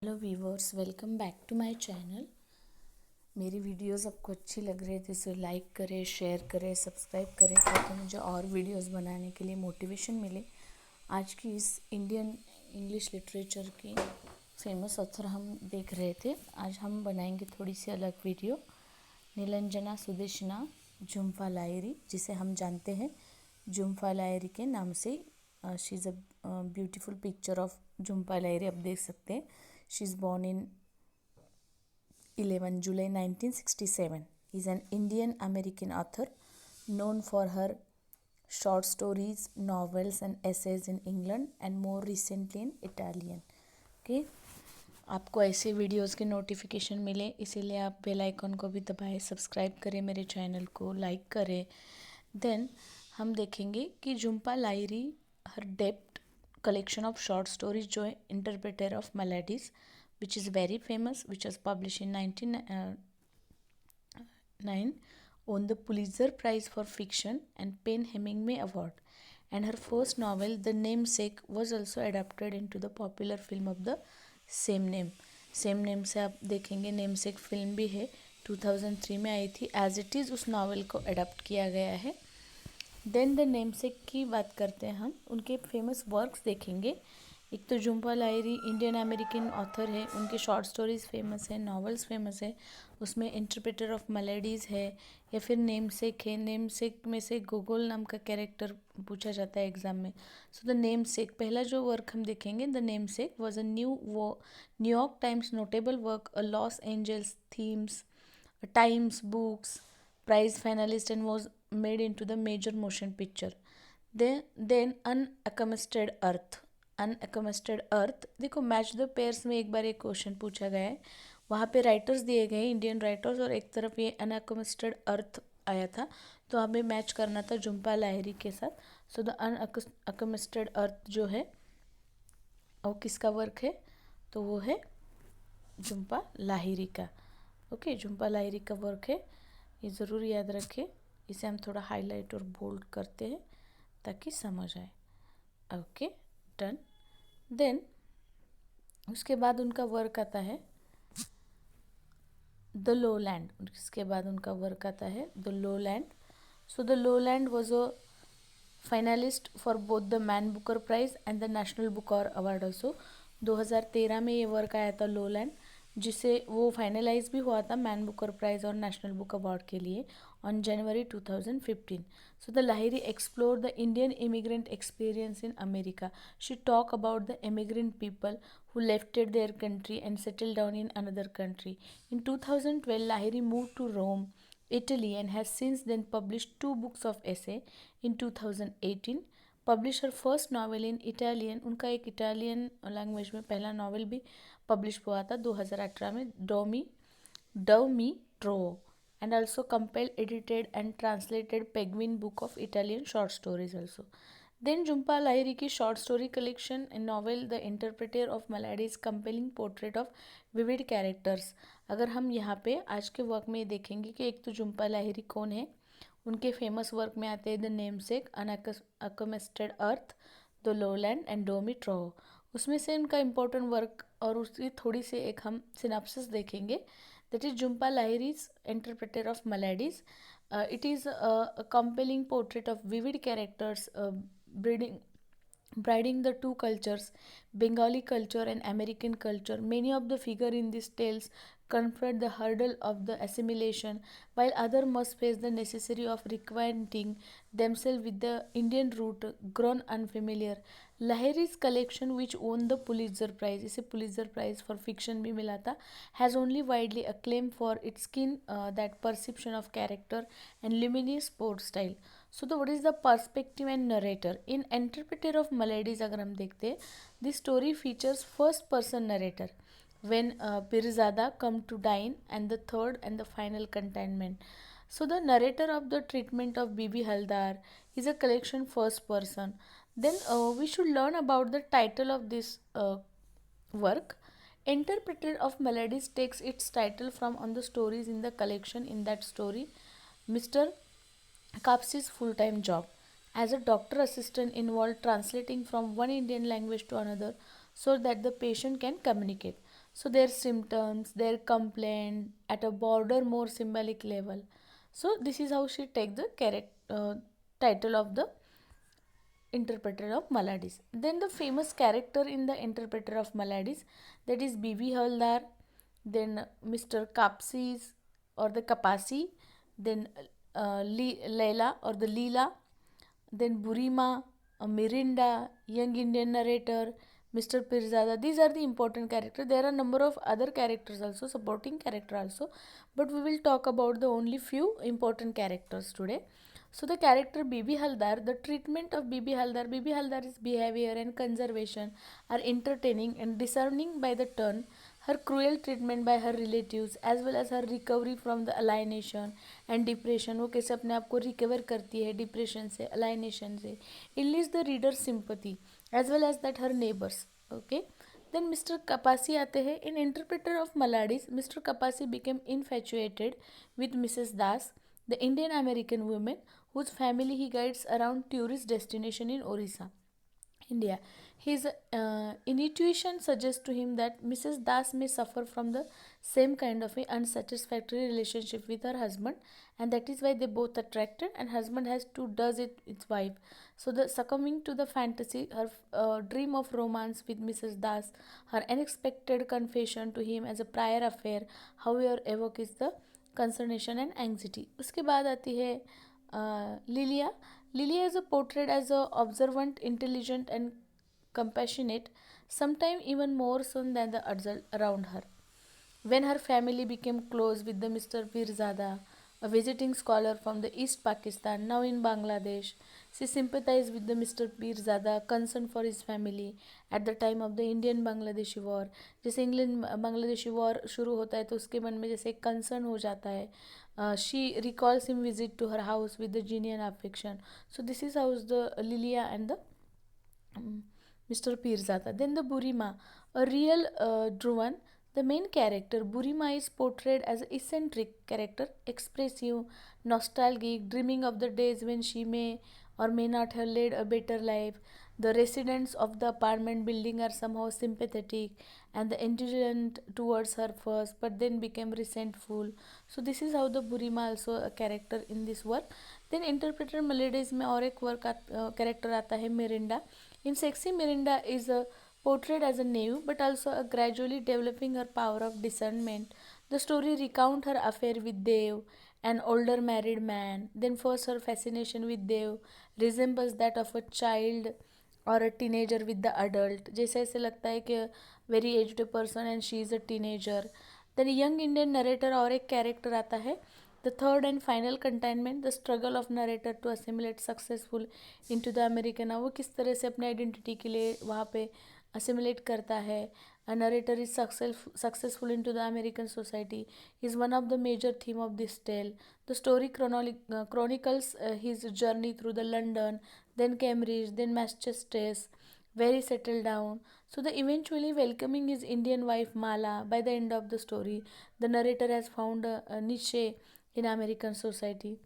Hello viewers, welcome back to my channel. मेरी videos आपको अच्छी लग रही थी तो लाइक करें, शेयर करें, सब्सक्राइब करें ताकि मुझे और वीडियोस बनाने के लिए मोटिवेशन मिले। आज की इस इंडियन इंग्लिश लिटरेचर की फेमस ऑथर हम देख रहे थे। आज हम बनाएंगे थोड़ी सी अलग वीडियो। नीलंजना सुदेशना झुम्पा लाहिरी, जिसे हम जानते हैं झुम्पा लाहिरी के नाम से। She is a beautiful picture of Jhumpa Lahiri, आप देख सकते हैं। She is born in 11 July 1967. Is an Indian American author known for her short stories, novels and essays in England and more recently in Italian. Okay. आपको ऐसे videos के notification मिले इसीलिए आप बेल आइकन को भी दबाएं, सब्सक्राइब करें, मेरे चैनल को लाइक करें। देन हम देखेंगे कि झुम्पा लाहिरी हर depth collection of short stories जो है interpreter of melodies which is very famous, which was published in 1909, won the Pulitzer Prize for Fiction and PEN Hemingway Award, and her first novel The Namesake was also adapted into the popular film of the same name. Same name से आप देखेंगे namesake film भी है, 2003 में आई थी। As it is उस novel को adapt किया गया है। देन द नेमसेक की बात करते हैं, हम उनके फेमस वर्क्स देखेंगे। एक तो Jhumpa Lahiri Indian American author है, उनके शॉर्ट स्टोरीज़ फेमस है, नॉवेल्स फेमस है। उसमें इंटरप्रेटर ऑफ मेलेडीज़ है या फिर नेमसेक है। नेमसेक में से गोगोल नाम का कैरेक्टर पूछा जाता है एग्जाम में। सो द नेमसेक, पहला जो वर्क हम देखेंगे, the namesake was a New York times notable work, a Los Angeles themes, times books prize finalist and was made into the major motion picture. Then Unaccosted Earth. अनएकमेस्टेड अर्थ, देखो match the pairs में एक बार एक question पूछा गया है, वहाँ पे writers दिए गए इंडियन राइटर्स और एक तरफ ये अनएकमेस्टेड अर्थ आया था, तो हमें मैच करना था झुम्पा लाहिरी के साथ। सो द अनएकमेस्टेड अर्थ जो है वो किसका वर्क है, तो वो है झुम्पा लाहिरी का। ओके, झुम्पा लाहिरी का वर्क है, ये ज़रूर याद रखें। इसे हम थोड़ा हाईलाइट और बोल्ड करते हैं ताकि समझ आए। Okay, done. देन उसके बाद उनका वर्क आता है द लोलैंड। उसके बाद उनका वर्क आता है the Lowland. So the Lowland was a finalist for both the Man Booker Prize and the National Book Award also. 2013 में ये वर्क आया था लोलैंड, जिसे वो फाइनलाइज भी हुआ था मैन बुकर प्राइज और नेशनल बुक अवार्ड के लिए on January 2015। So the Lahiri explore the Indian immigrant experience in America. She talk about the immigrant people who left their country and settled down in another country. In 2012, Lahiri moved to Rome, Italy, and has since then published 2 books of essay. In 2018, published her first novel in Italian. उनका एक Italian language में पहला novel भी publish हुआ था 2018 में, Dove mi trovo, and also compiled, edited and translated Penguin book of Italian short stories also. Then Jhumpa Lahiri की short story collection and novel the interpreter of maladies compelling portrait of vivid characters. अगर हम यहाँ पे आज के work में देखेंगे कि एक तो झुम्पा लाहिरी कौन है, उनके फेमस वर्क में आते हैं the namesake, unaccustomed earth, the lowland and Dove mi trovo. उसमें से उनका इम्पोर्टेंट वर्क और उसकी थोड़ी सी एक हम सिनाप्सिस देखेंगे। That is Jhumpa Lahiri's interpreter of maladies. It is a compelling portrait of vivid characters, breeding briding the two cultures, Bengali culture and American culture. Many of the figures in these tales confront the hurdle of the assimilation, while others must face the necessity of reacquainting themselves with the Indian root grown unfamiliar. Lahiri's collection, which won the Pulitzer Prize, इसे Pulitzer Prize for Fiction भी मिला था, has only widely acclaimed for its keen that perception of character and luminous sport style. So what is the perspective and narrator in interpreter of melodies? अगर हम देखते हैं, this story features first person narrator when Pirzada come to dine and the third and the final containment. So the narrator of the treatment of Bibi Haldar is a collection first person. Then we should learn about the title of this work. Interpreter of melodies takes its title from on the stories in the collection. In that story, Mr. Kapsi's full-time job as a doctor assistant involved translating from one Indian language to another so that the patient can communicate. So their symptoms, their complaint at a border more symbolic level. So this is how she take the title of the interpreter of maladies. Then the famous character in the interpreter of maladies, that is Bibi Haldar, then Mr. Kapsis or the Kapasi, then Leila or the Leela, then Burima, Mirinda, young Indian narrator, Mr. Pirzada. These are the important characters. There are number of other characters also, supporting character also, but we will talk about the only few important characters today. So the character Bibi Haldar, the treatment of Bibi Haldar's behavior and conservation are entertaining and discerning by the turn. Her cruel treatment by her relatives as well as her recovery from the alienation and depression, वो कैसे अपने आप को recover करती है depression से, alienation से, enlist the reader's sympathy as well as that her neighbors. Okay. Then Mr. Kapasi आते हैं. In interpreter of Maladies, Mr. Kapasi became infatuated with Mrs. Das, the Indian American woman whose family he guides around tourist destination in Orissa, India. His intuition suggests to him that Mrs. Das may suffer from the same kind of a unsatisfactory relationship with her husband, and that is why they both attracted. And husband has to does it its wife. So the succumbing to the fantasy, her dream of romance with Mrs. Das, her unexpected confession to him as a prior affair, however, evokes the consternation and anxiety. उसके बाद आती है Lilia. Lilia is portrayed as a observant, intelligent, and compassionate, sometimes even more so than the adults around her. When her family became close with the Mr. Pirzada, a visiting scholar from the East Pakistan, now in Bangladesh, she sympathized with the Mr. Pirzada, concerned for his family at the time of the Indian Bangladeshi War. जैसे England Bangladeshi war शुरू होता है तो उसके मन में जैसे एक कंसर्न हो जाता है. She recalls him visit to her house with the genuine affection. So this is how the Lilia and the Mr. Pirzada. Then the Burima, a real Dhruvan. The main character, Burima, is portrayed as an eccentric character, expressive, nostalgic, dreaming of the days when she may or may not have led a better life. The residents of the apartment building are somehow sympathetic and the indulgent towards her first, but then became resentful. So this is how the Burima also a character in this work. Then interpreter melodies में और एक work character आता है Mirinda. In Sexy, Mirinda is portrayed as a naive but also a gradually developing her power of discernment. The story recounts her affair with Dev, an older married man. Then first her fascination with Dev resembles that of a child or a teenager with the adult. जैसे ऐसे लगता है कि very aged person and she is a teenager. Then young Indian narrator और एक character आता है. The third and final containment, the struggle of narrator to assimilate successful into the Americana. वो किस तरह से अपने identity के लिए वहाँ पे assimilate करता है. A narrator is successful into the American society is one of the major theme of this tale. The story chronicles his journey through the London, then Cambridge, then Massachusetts, where he settled down. So the eventually welcoming his Indian wife Mala. By the end of the story, the narrator has found a niche in American society.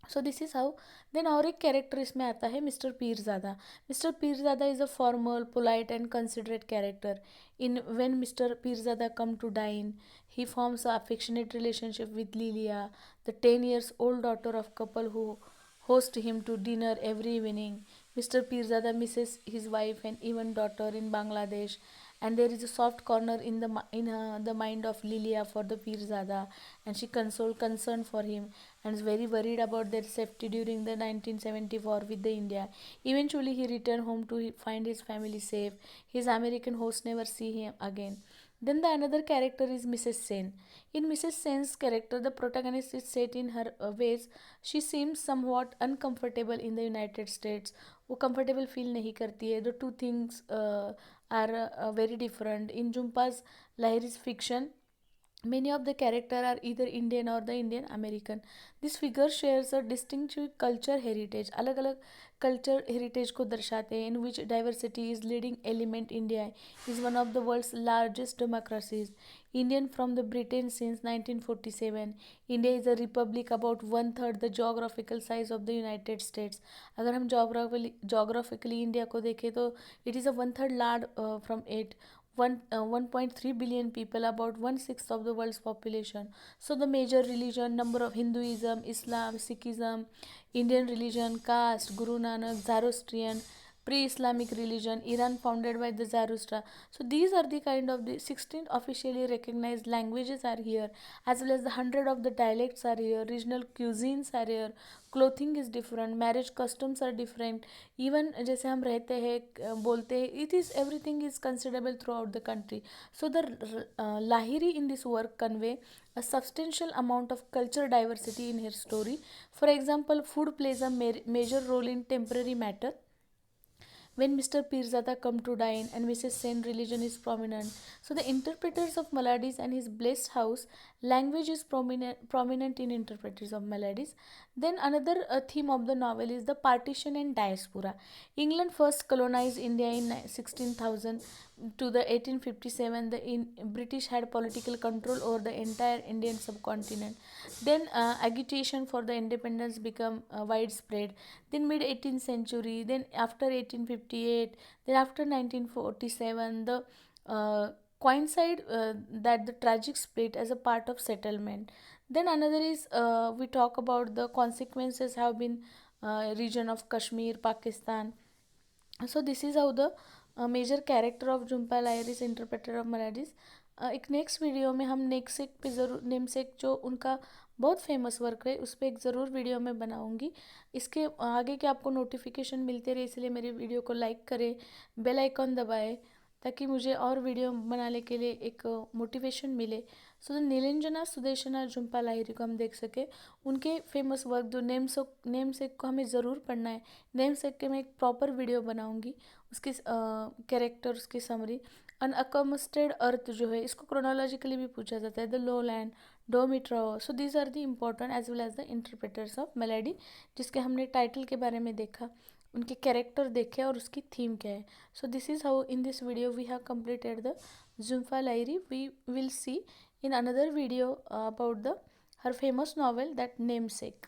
So this is how. Then और एक character इसमें आता है Mr. Pirzada. Mr. Pirzada is a formal, polite and considerate character. In when Mr. Pirzada come to dine, he forms an affectionate relationship with Lilia, the 10 years old daughter of couple who host him to dinner every evening. Mr. Pirzada misses his wife and even daughter in Bangladesh, and there is a soft corner in the mind of Lilia for the Pirzada, and she concerned for him and is very worried about their safety during the 1974 with the India. Eventually, he returned home to find his family safe. His American host never see him again. Then the another character is Mrs. Sen. In Mrs. Sen's character, the protagonist is set in her ways. She seems somewhat uncomfortable in the United States. वो comfortable feel नहीं करती है. The two things are very different. In Jumpa's Lahiri's fiction, many of the characters are either Indian or the Indian American. This figure shares a distinctive culture heritage. अलग अलग culture heritage को दर्शाते हैं, in which diversity is leading element. India is one of the world's largest democracies. Indian from the Britain since 1947. India is a republic about one third the geographical size of the United States. अगर हम geographically India को देखें तो it is a one third large from it. 1.3 billion people, about 1/6 of the world's population. So the major religion, number of Hinduism, Islam, Sikhism, Indian religion, caste, Guru Nanak, Zoroastrian, pre-Islamic religion, Iran founded by the Zoroaster. So these are the kind of the 16 officially recognized languages are here, as well as the 100 of the dialects are here, regional cuisines are here, clothing is different, marriage customs are different, even जैसे हम रहते हैं बोलते हैं, it is everything is considerable throughout the country. So the Lahiri in this work convey a substantial amount of cultural diversity in her story. For example, food plays a major role in temporary matter. When Mr. Pirzada come to dine and Mrs. Sen religion is prominent. So the interpreters of melodies and his blessed house, language is prominent in interpreters of melodies. Then another theme of the novel is the partition and diaspora. England first colonized India in 16,000 to the 1857. The British had political control over the entire Indian subcontinent. Then agitation for the independence became widespread. Then mid 18th century, then after 1858, then after 1947, the coincide that the tragic split as a part of settlement. Then another is we talk about the consequences have been region of Kashmir, Pakistan. So this is how the major character of Jhumpa Lahiri is Interpreter of Maladies. एक next video में हम नेक्सेक पे ज़रूर, namesake जो उनका बहुत famous work है उस पर एक ज़रूर वीडियो में बनाऊंगी. इसके आगे के आपको नोटिफिकेशन मिलते रहे, इसलिए मेरी वीडियो को लाइक करें, बेल आइकॉन दबाएं ताकि मुझे और वीडियो बनाने के लिए एक मोटिवेशन मिले. सो नीलांजना सुदेशना जुम्पा लाहिरी को हम देख सके. उनके फेमस वर्क जो नेमसेक को हमें ज़रूर पढ़ना है. नेमसेक के मैं एक प्रॉपर वीडियो बनाऊंगी, उसके कैरेक्टर, उसकी समरी. अनअकमस्टेड अर्थ जो है इसको क्रोनोलॉजिकली भी पूछा जाता है. The lowland, Dove mi trovo. So these are the important as well as the interpreters of malady, जिसके हमने टाइटल के बारे में देखा, उनके कैरेक्टर देखे और उसकी थीम क्या है. So this is how in this video we have completed the Jhumpa Lahiri. We will see in another video about the her famous novel that namesake.